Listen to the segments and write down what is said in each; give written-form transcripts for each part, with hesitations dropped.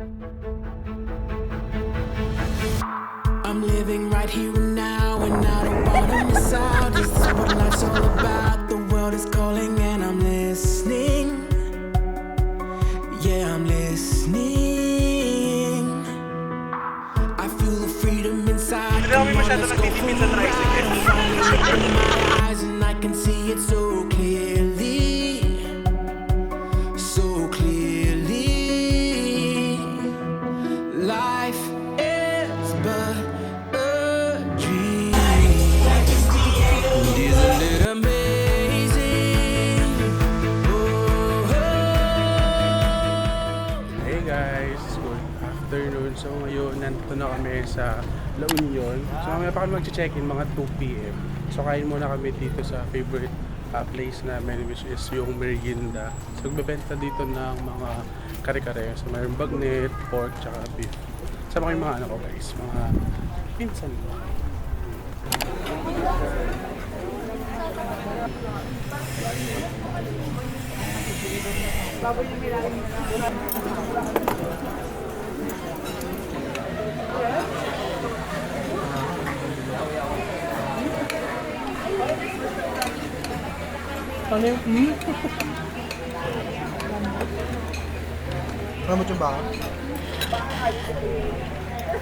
I'm living right here and now, and I don't wanna miss out. This is what life's all about. The world is calling, and I'm listening. Yeah, I'm listening. I feel the freedom inside. Hindi kami masyado nagtitipid sa tricycle. In my eyes, and I can see it so clearly. So clearly. Life is but a dream. Isn't it amazing? Oh, Hey guys, good afternoon. So ngayon, nandito na kami sa La Union. So mamaya pa kami mag-check-in mga 2 PM. So kain muna kami dito sa favorite place namin, which is yung merienda. So nagbebenta dito ng mga kare-kare. So mayroong bagnet, pork, tsaka beef. Sama ko yung mga ano ko guys, mga pinsan ko. Ano yung Ano yung baka?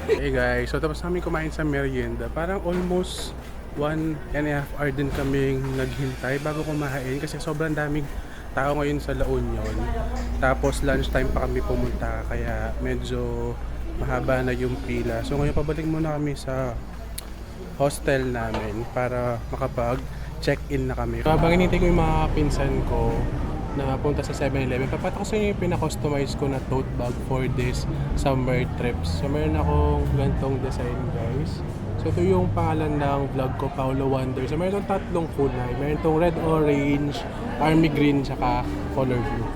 Hey guys, so tapos namin kumain sa merienda. Parang almost 1.5 hour din kaming naghintay bago kumain kasi sobrang daming tao ngayon sa La Union. Tapos lunchtime pa kami pumunta kaya medyo mahaba na yung pila. So ngayon pabalik muna kami sa hostel namin para makapag-check-in na kami. So, habang hinintay ko yung mga pinsan ko na punta sa 7-Eleven, papata ko sa inyo yung pina-customize ko na tote bag for this summer trips. So meron akong gantong design guys. So ito yung pangalan ng vlog ko, Paulo Wonder. So meron itong tatlong kulay. Meron itong red, orange, army green, tsaka color blue.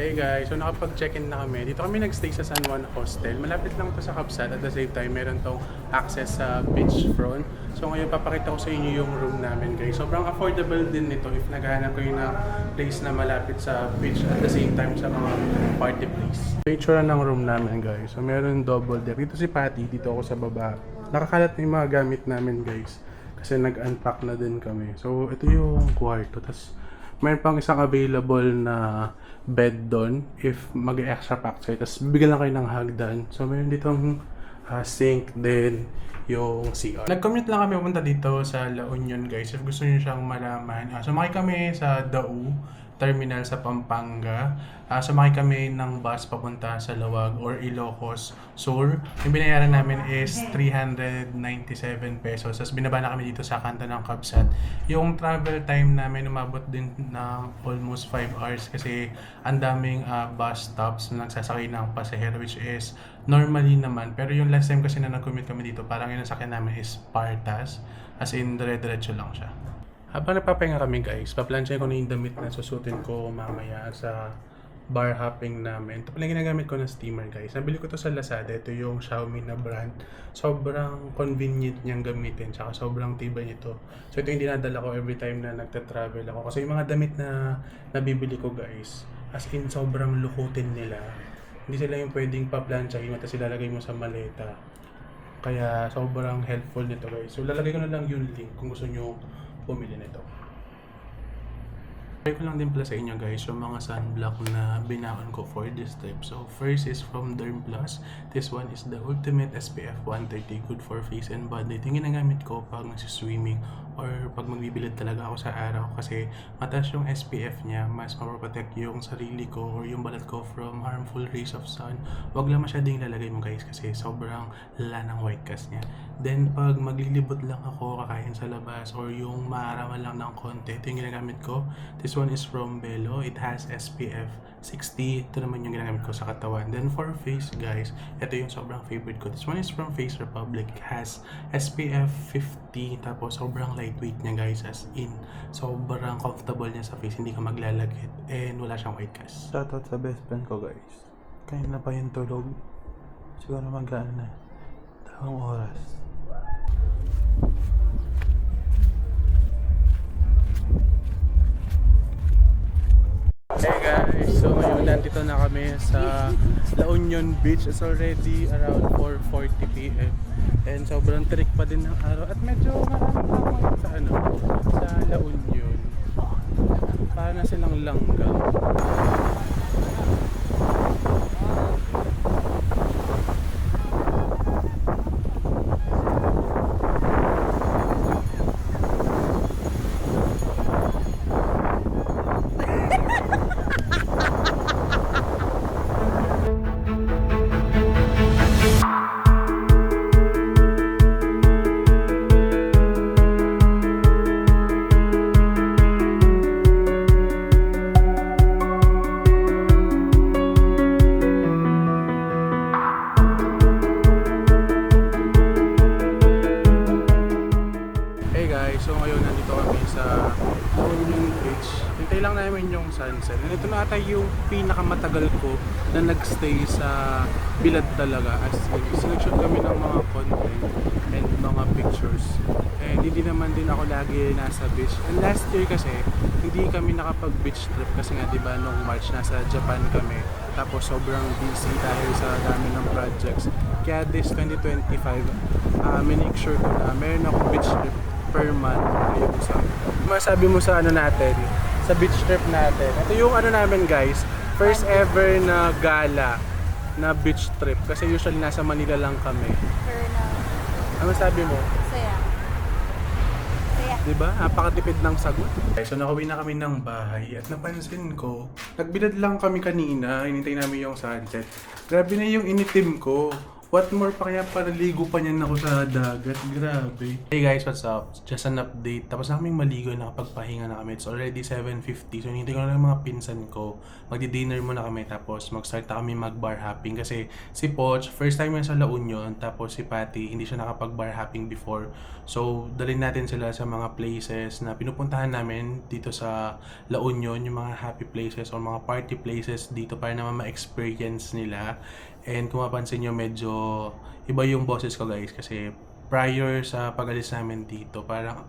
Hey guys, so nakapag-check-in na kami. Dito kami nagstay sa San Juan Hostel. Malapit lang to sa Kapsat. At the same time, meron tong access sa beachfront. So ngayon papakita ko sa inyo yung room namin guys. Sobrang affordable din nito if naghahanap kayo ng place na malapit sa beach at the same time sa mga party place. Picture ng room namin guys. So meron double deck. Dito si Patty, dito ako sa baba. Nakakalat na yung mga gamit namin guys. Kasi nag-unpack na din kami. So ito yung kwarto. Tapos mayroon pang isang available na bed doon if mag-extra pack kayo. Tapos bigyan lang kayo ng hagdan. So mayroon ditong sink din yung CR. Nag-commute lang kami pupunta dito sa La Union guys. If gusto niyo siyang malaman. Sumakay kami sa Dau Terminal sa Pampanga. Sumakay kami ng bus papunta sa Lawag or Ilocos Sur. Yung binayaran namin is 397 pesos. Tapos binaba na kami dito sa kanto ng Kapsat. Yung travel time namin umabot din ng almost 5 hours kasi ang daming bus stops na nagsasakay ng pasahero, which is normally naman. Pero yung last time kasi na nag-commute kami dito, parang yung nasakyan namin is Partas. As in, dire-diretso lang siya. Habang nagpapahinga kami guys, paplansya ko na yung damit na susutin ko mamaya sa bar hopping namin. Ito pala yung ginagamit ko na steamer guys. Nabili ko to sa Lazada. Ito yung Xiaomi na brand. Sobrang convenient niyang gamitin. Tsaka sobrang tibay nito. So ito yung dinadala ko every time na nagta-travel ako. Kasi yung mga damit na nabibili ko guys, as in sobrang lukutin nila. Hindi sila yung pwedeng paplansyahin at sila lagay mo sa maleta. Kaya sobrang helpful nito guys. So lalagay ko na lang yung link kung gusto nyo pumili nito. Try ko lang din pala sa inyo guys yung mga sunblock na binaon ko for this trip. So first is from Derm Plus. This one is the Ultimate SPF 130, good for face and body. Ito yung ginagamit ko pag nagsiswimming or pag magbibilad talaga ako sa araw kasi mataas yung SPF niya, mas mapaprotect yung sarili ko or yung balat ko from harmful rays of sun. Wag lang masyadong ilalagay mo guys kasi sobrang lala ng white cast niya. Then pag maglilibot lang ako, kakain sa labas or yung maarawan lang ng konti, ito yung ginagamit ko. This one is from Belo. It has SPF 60. Ito naman yung ginagamit ko sa katawan. Then for face guys, ito yung sobrang favorite ko. This one is from Face Republic. It has SPF 50. Tapos sobrang lightweight niya guys, as in sobrang comfortable niya sa face. Hindi ka maglalagit. And wala siyang white cast. Shoutout sa best friend ko guys. Kaya na pa yung tulog. Siguro mag-ano na. 2 oras. Hey guys! So ngayon nandito na kami sa La Union Beach. It's already around 4:40 PM. And sobrang trick pa din ng araw. At medyo maraming tao ngayon sa sa La Union. Para na silang langgam. So ngayon nandito kami sa Union Beach. Hintay lang namin yung sunset. And ito na ata yung pinakamatagal ko na nagstay sa Bilad talaga. As in, selection kami ng mga content and mga pictures. And hindi naman din ako lagi nasa beach. And last year kasi, hindi kami nakapag beach trip kasi nga diba nung March nasa Japan kami. Tapos sobrang busy dahil sa dami ng projects. Kaya this 2025, make sure ko na meron akong beach trip per month yung sa masabi mo sa natin sa beach trip natin. Ito yung namin guys, first ever na gala na beach trip kasi usually nasa Manila lang kami. Ano sabi mo? Saya. Diba? Napakatipid ng sagot. Okay, so nakauwi na kami ng bahay at napansin ko, nagbilad lang kami kanina, hinintay namin yung sunset. Grabe na yung initim ko. What more pa kaya para ligo pa niyan ako sa dagat. Grabe. Hey guys, what's up? Just an update. Tapos na kaming maligo, nakapagpahinga na kami. It's already 7:50. So hinintay ko na lang mga pinsan ko. Magdi-dinner muna kami. Tapos mag-start na kami mag-bar hopping. Kasi si Poch, first time yan sa La Union. Tapos si Patty, hindi siya nakapag-bar hopping before. So dalhin natin sila sa mga places na pinupuntahan namin dito sa La Union. Yung mga happy places or mga party places dito para naman ma-experience nila. And kung mapansin nyo, medyo iba yung boses ko guys kasi prior sa pag-alis namin dito, parang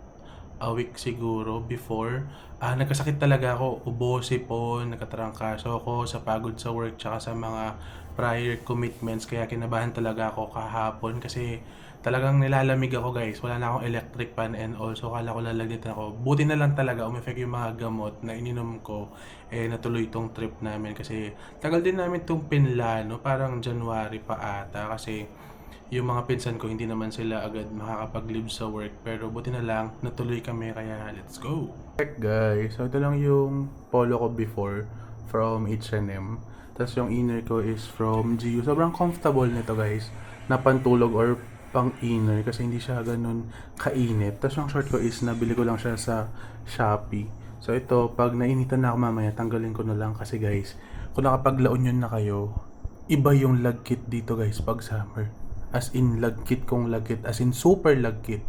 a week siguro before, nagkasakit talaga ako, ubo, sipon, nagkatrangkaso ako sa pagod sa work tsaka sa mga prior commitments, kaya kinabahan talaga ako kahapon kasi talagang nilalamig ako guys, wala na akong electric fan and also kala ko lalagnitin ako. Buti na lang talaga umeffect yung mga gamot na ininom ko, natuloy itong trip namin kasi tagal din namin itong pinlano, parang January pa ata kasi yung mga pinsan ko hindi naman sila agad makakapag-leave sa work pero buti na lang natuloy kami kaya let's go. Guys, so ito lang yung polo ko before from H&M. Tapos yung inner ko is from GU. Sobrang comfortable nito guys na pantulog or pang inner kasi hindi siya ganun kainit. Tapos yung short ko is nabili ko lang siya sa Shopee. So ito, pag nainitan na ako mamaya, tanggalin ko na lang kasi guys, kung nakapag-La Union na kayo, iba yung lagkit dito guys pag summer. As in lagkit kong lagkit, as in super lagkit.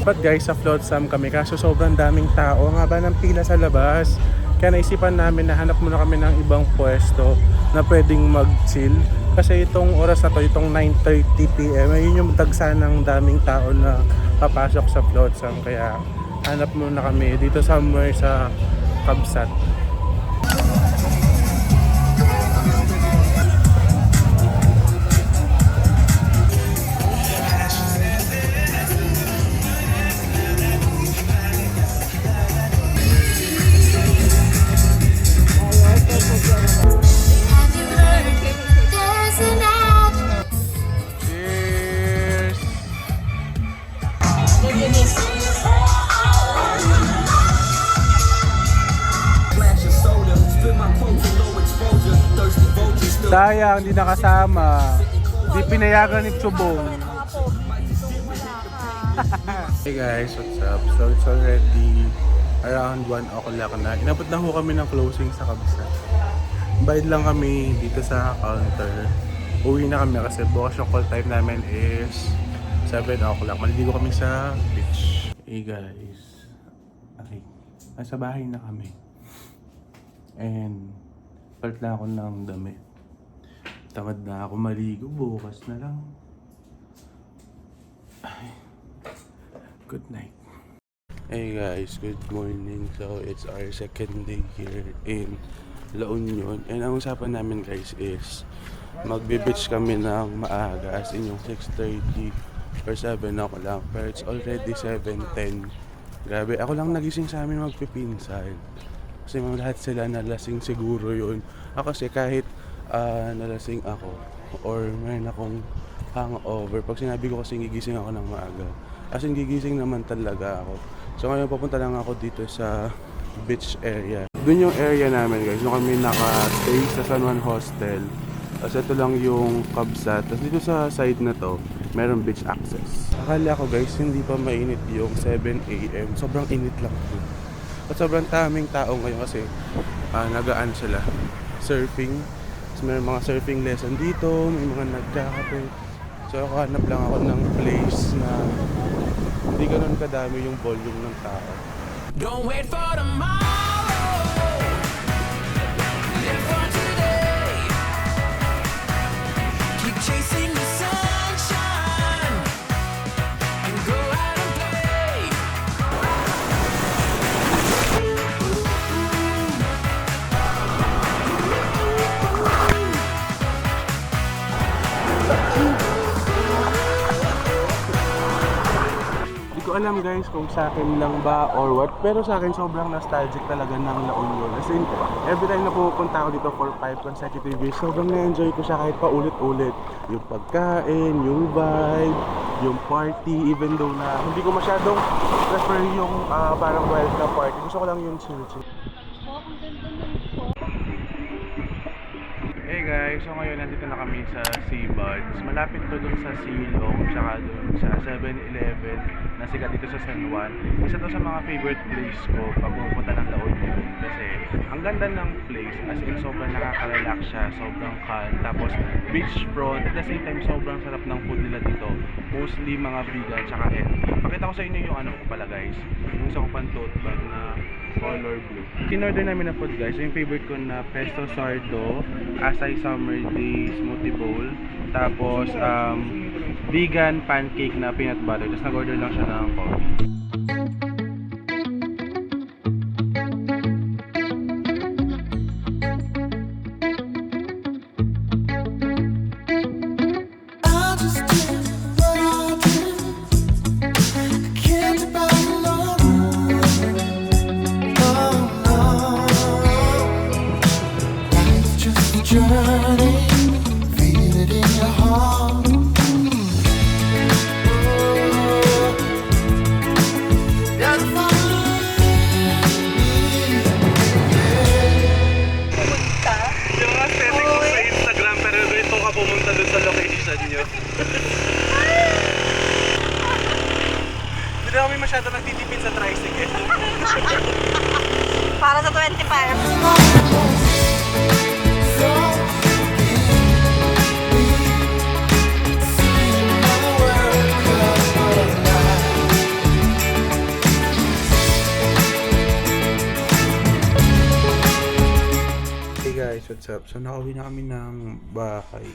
But guys, sa Flotsam kami kaso sobrang daming tao. Ang haba ng pila sa labas. Kaya naisipan namin na hanap muna kami ng ibang pwesto na pwedeng mag-chill. Kasi itong oras na to, itong 9:30 PM, ayun yung dagsa ng daming tao na papasok sa Flotsam. Kaya hanap muna kami dito somewhere sa Kabsat. Sayang, hindi nakasama. Hindi pinayagan ni Chubong. Hey guys, what's up? So it's already around 1 o'clock na. Inabot na ho kami ng closing sa Kabsat. Bayad lang kami dito sa counter. Uwi na kami kasi bukas yung call time namin is 7 o'clock. Maliligo kami sa beach. Hey guys. Okay. Nasa bahay na kami. And palit lang ako ng damit. Tamad na ako maligo, bukas na lang. Ay. Good night. Hey guys, good morning. So it's our second day here in La Union. And ang usapan namin guys is magbe-beach kami ng maaga, as in yung 6:30 or 7 ako lang. Pero it's already 7:10. Grabe, ako lang nagising sa amin magpipinsan. Kasi lahat sila nalasing siguro yun. Ako kasi kahit nalasing ako or mayroon akong hangover, pag sinabi ko kasi gigising ako ng maaga, as in gigising naman talaga ako. So ngayon papunta lang ako dito sa beach area. Doon yung area namin guys, doon kami naka-stay sa San Juan Hostel. Tapos ito lang yung Kabsat. Tapos dito sa side na to, meron beach access. Akala ko guys, hindi pa mainit yung 7 AM. Sobrang init lang po. At sobrang daming tao ngayon kasi nagaan sila. Surfing. Tapos may mga surfing lesson dito, may mga nagkakape. So ako hanap lang ako ng place na hindi ganun kadami yung volume ng tao. Don't wait for tomorrow. Live for today. Keep chasing the sunshine and go out and play. Hindi ko alam guys kung sa akin lang ba or what, pero sa akin sobrang nostalgic talaga ng La Union. As in, every time na pupunta ako dito for 5 consecutive years, sobrang na-enjoy ko siya kahit paulit-ulit. Yung pagkain, yung vibe, yung party, even though na hindi ko masyadong prefer yung parang wild na party. Gusto ko lang yung chill-chill. Hey guys, so ngayon nandito na kami sa Seabuds. Malapit to dun sa Silong, tsaka dun sa 7-Eleven na sikat dito sa San Juan. Isa to sa mga favorite place ko pag pupunta ng La Union. Kasi ang ganda ng place, as in sobrang nakaka-relax siya, sobrang calm. Tapos beachfront, at the same time sobrang sarap ng food nila dito. Mostly mga vegan tsaka healthy. Pakita ko sa inyo yung ano ko pala guys, yung isang pang tote bag na color blue. In-order namin na food guys, yung favorite ko na pesto sardo, asay summer day smoothie bowl, tapos vegan pancake na peanut butter. Tapos nag-order lang siya ng coffee. I just did what I did. Can't about no Life's just a journey. Feel it in your heart. Gotta follow Yung mga setting ko sa Instagram, pero ito ka pumunta dun sa location nyo. Hindi na kami masyado nagtitipid sa tricycle. Para sa 25. Hey guys, what's up? So nakauwi na kami ng bahay.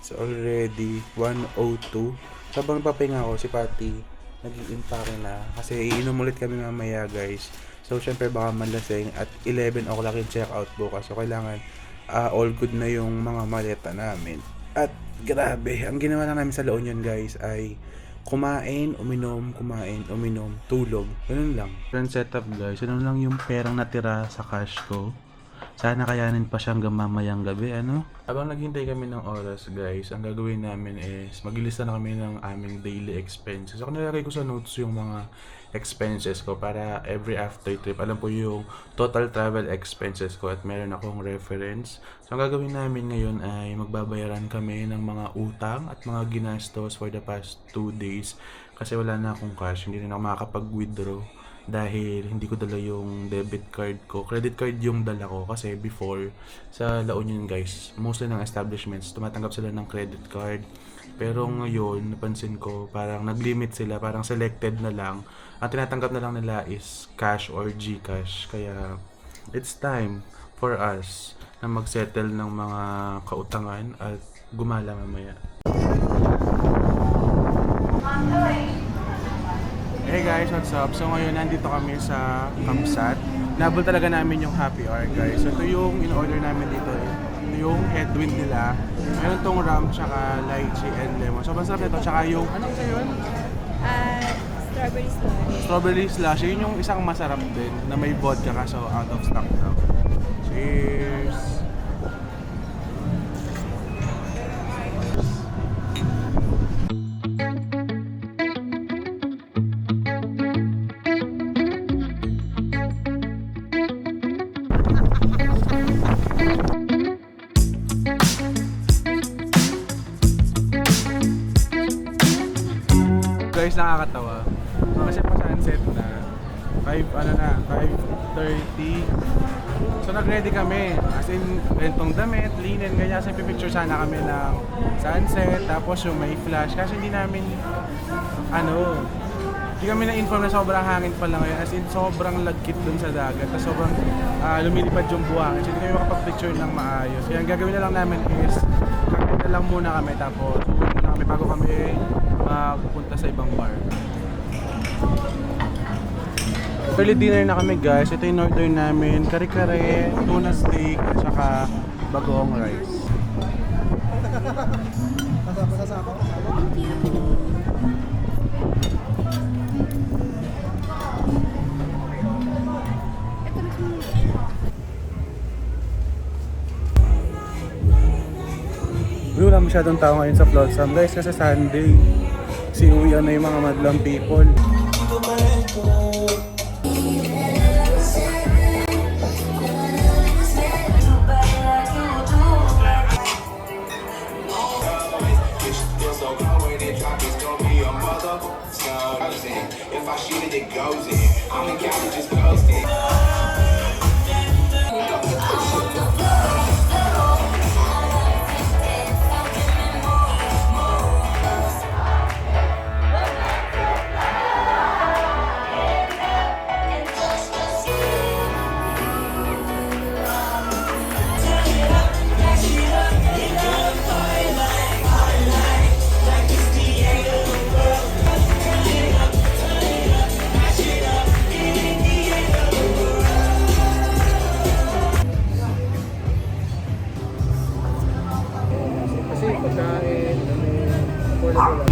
So already 1:02. Sabang papahinga ako, si Patty nag-i-impake na kasi iinom ulit kami mamaya guys. So syempre baka manlasing at 11 o'clock yung check out bukas. So kailangan all good na yung mga maleta namin. At grabe, ang ginawa lang namin sa La Union guys ay kumain, uminom, tulog. Ganun lang. Current setup guys, ganun lang yung perang natira sa cash ko. Sana kayanin pa siya hanggang mamayang gabi, ano? Habang naghintay kami ng oras, guys, ang gagawin namin is maglilista na kami ng aming daily expenses. Ako nilagay ko sa notes yung mga expenses ko para every after trip, alam po yung total travel expenses ko at meron akong reference. So, ang gagawin namin ngayon ay magbabayaran kami ng mga utang at mga ginastos for the past 2 days kasi wala na akong cash, hindi rin ako makakapag-withdraw. Dahil hindi ko dala yung debit card ko. Credit card yung dala ko kasi before sa La Union guys, mostly ng establishments tumatanggap sila ng credit card. Pero ngayon, napansin ko parang nag-limit sila, parang selected na lang. Ang tinatanggap na lang nila is cash or GCash. Kaya it's time for us na mag-settle ng mga kautangan at gumala mamaya. Hey guys, what's up? So ngayon nandito kami sa Kamsat. Nabol talaga namin yung happy hour guys. So ito yung in-order namin dito eh. Ito yung headwind nila. Meron tong ram, tsaka lychee and lemon. So masarap nito. Tsaka yung, ano kasi yun? Strawberry slush. Strawberry slush. Yun yung isang masarap din na may vodka kaso out of stock daw. Cheers! Guys, nakakatawa. Kasi pa sunset na 5:30. So nag-ready kami. As in, rentong damit, linen, ganyan. Kasi pipicture sana kami ng sunset, tapos yung may flash. Kasi hindi namin, hindi kami na-inform na sobrang hangin pala ngayon. As in, sobrang lagkit dun sa dagat. Tapos sobrang lumilipad yung buhangin. So hindi kami makapag-picture ng maayos. Kaya ang gagawin na lang namin is, kakain na lang muna kami. Tapos, uwi muna kami bago kami pupunta sa ibang bar. Early dinner na kami guys. Ito yung order namin. Kare-kare, tuna steak, at saka bagoong rice. Wala masyadong tao ngayon sa Flotsam guys kasi Sunday. Kasi uwian na yung mga madlang people. Kasi pagkain, affordable lang.